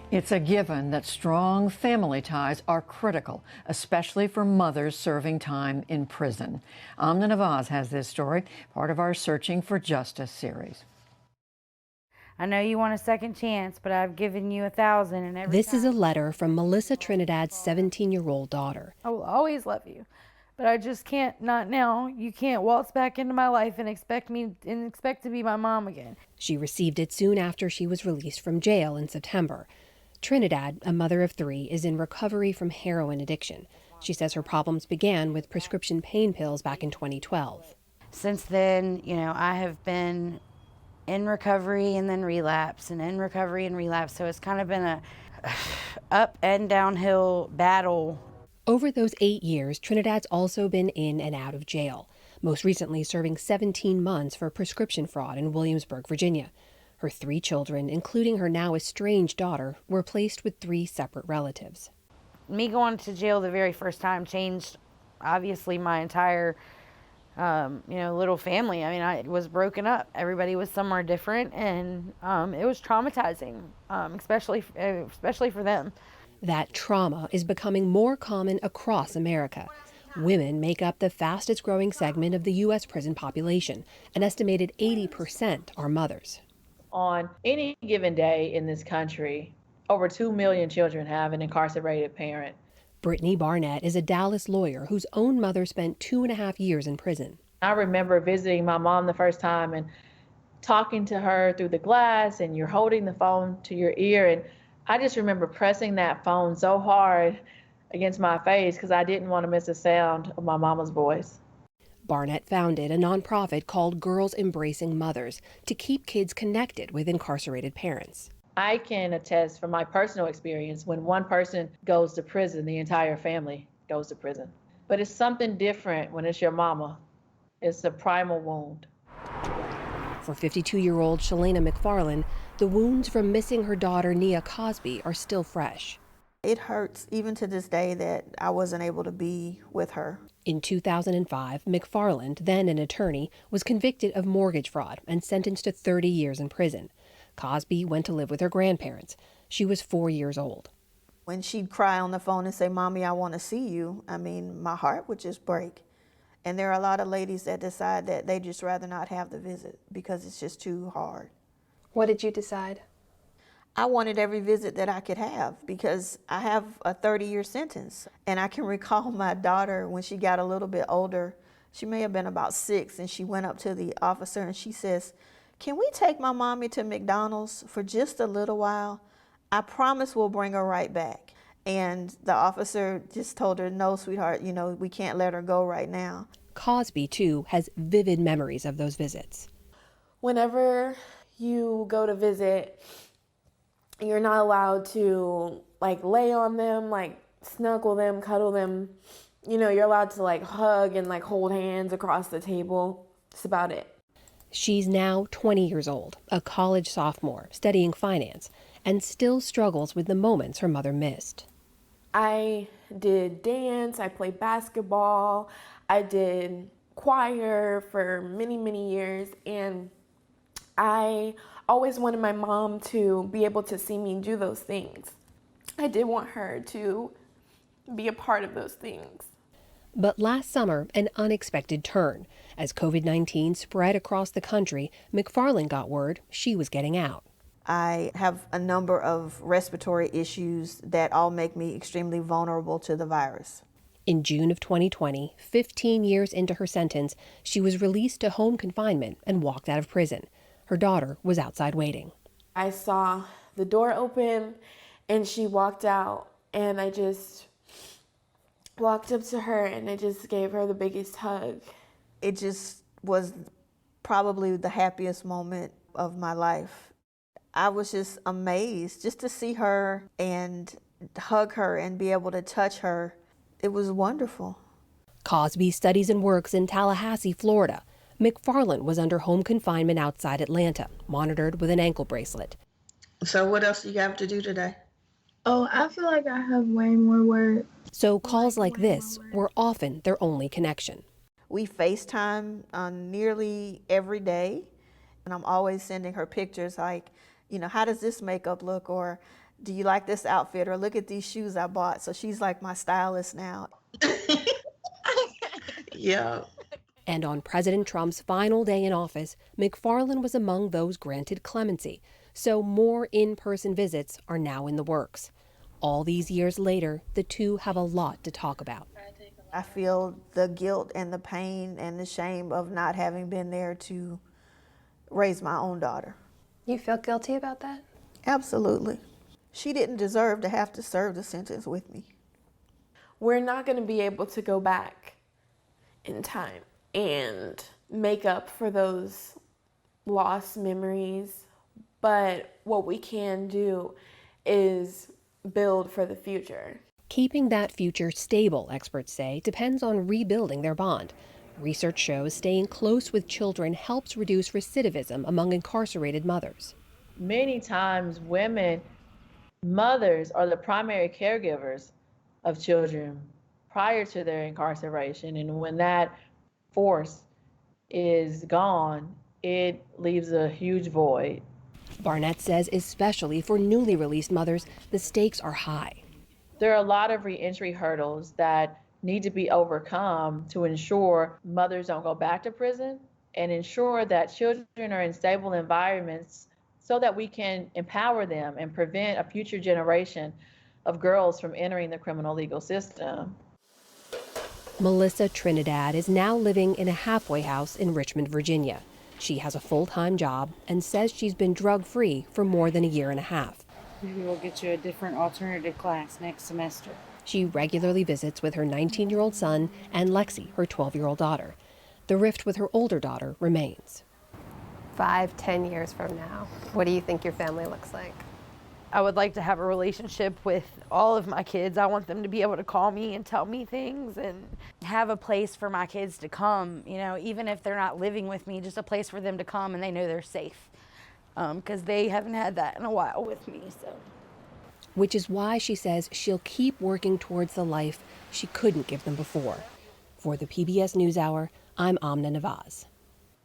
It's a given that strong family ties are critical, especially for mothers serving time in prison. Amna Nawaz has this story, part of our Searching for Justice series. I know you want a second chance, but I've given you 1,000 and every This is a time letter from Melissa Trinidad's 17-year-old daughter. I will always love you. But I just can't, not now. You can't waltz back into my life and expect to be my mom again. She received it soon after she was released from jail in September. Trinidad, a mother of 3, is in recovery from heroin addiction. She says her problems began with prescription pain pills back in 2012. Since then, I have been in recovery and then relapse and in recovery and relapse. So it's kind of been a up and downhill battle. Over those 8 years, Trinidad's also been in and out of jail, most recently serving 17 months for prescription fraud in Williamsburg, Virginia. Her 3 children, including her now estranged daughter, were placed with 3 separate relatives. Me going to jail the very first time changed, obviously, my entire, little family. I mean, I was broken up. Everybody was somewhere different, and it was traumatizing, especially for them. That trauma is becoming more common across America. Women make up the fastest growing segment of the U.S. prison population. An estimated 80% are mothers. On any given day in this country, over 2 million children have an incarcerated parent. Brittany Barnett is a Dallas lawyer whose own mother spent 2.5 years in prison. I remember visiting my mom the first time and talking to her through the glass, and you're holding the phone to your ear. And I just remember pressing that phone so hard against my face because I didn't want to miss a sound of my mama's voice. Barnett founded a nonprofit called Girls Embracing Mothers to keep kids connected with incarcerated parents. I can attest from my personal experience, when one person goes to prison, the entire family goes to prison. But it's something different when it's your mama. It's a primal wound. For 52-year-old Shalana McFarland, the wounds from missing her daughter Nia Cosby are still fresh. It hurts even to this day that I wasn't able to be with her. In 2005, McFarland, then an attorney, was convicted of mortgage fraud and sentenced to 30 years in prison. Cosby went to live with her grandparents. She was 4 years old. When she'd cry on the phone and say, "Mommy, I want to see you," I mean, my heart would just break. And there are a lot of ladies that decide that they just rather not have the visit because it's just too hard. What did you decide? I wanted every visit that I could have because I have a 30-year sentence. And I can recall my daughter, when she got a little bit older, she may have been about 6, and she went up to the officer and she says, "Can we take my mommy to McDonald's for just a little while? I promise we'll bring her right back." And the officer just told her, "No, sweetheart, we can't let her go right now." Cosby, too, has vivid memories of those visits. Whenever you go to visit, you're not allowed to lay on them, snuggle them, cuddle them. You're allowed to hug and hold hands across the table. That's about it. She's now 20 years old, a college sophomore, studying finance, and still struggles with the moments her mother missed. I did dance, I played basketball, I did choir for many, many years, and I always wanted my mom to be able to see me do those things. I did want her to be a part of those things. But last summer, an unexpected turn. As COVID-19 spread across the country, McFarland got word she was getting out. I have a number of respiratory issues that all make me extremely vulnerable to the virus. In June of 2020, 15 years into her sentence, she was released to home confinement and walked out of prison. Her daughter was outside waiting. I saw the door open and she walked out, and I just walked up to her and I just gave her the biggest hug. It just was probably the happiest moment of my life. I was just amazed just to see her and hug her and be able to touch her. It was wonderful. Cosby studies and works in Tallahassee, Florida. McFarland was under home confinement outside Atlanta, monitored with an ankle bracelet. So what else do you have to do today? Oh, I feel like I have way more work. So calls like this were often their only connection. We FaceTime nearly every day, and I'm always sending her pictures like, how does this makeup look? Or do you like this outfit? Or look at these shoes I bought. So she's like my stylist now. Yeah. And on President Trump's final day in office, McFarland was among those granted clemency. So more in-person visits are now in the works. All these years later, the two have a lot to talk about. I feel the guilt and the pain and the shame of not having been there to raise my own daughter. You feel guilty about that? Absolutely. She didn't deserve to have to serve the sentence with me. We're not going to be able to go back in time and make up for those lost memories, but what we can do is build for the future. Keeping that future stable, experts say, depends on rebuilding their bond. Research shows staying close with children helps reduce recidivism among incarcerated mothers. Many times mothers are the primary caregivers of children prior to their incarceration. And when that force is gone, it leaves a huge void. Barnett says especially for newly released mothers, the stakes are high. There are a lot of reentry hurdles that need to be overcome to ensure mothers don't go back to prison and ensure that children are in stable environments so that we can empower them and prevent a future generation of girls from entering the criminal legal system. Melissa Trinidad is now living in a halfway house in Richmond, Virginia. She has a full-time job and says she's been drug-free for more than a year and a half. Maybe we'll get you a different alternative class next semester. She regularly visits with her 19-year-old son and Lexi, her 12-year-old daughter. The rift with her older daughter remains. 5-10 years from now, what do you think your family looks like? I would like to have a relationship with all of my kids. I want them to be able to call me and tell me things and have a place for my kids to come, even if they're not living with me, just a place for them to come and they know they're safe. Because they haven't had that in a while with me. Which is why she says she'll keep working towards the life she couldn't give them before. For the PBS NewsHour, I'm Amna Nawaz.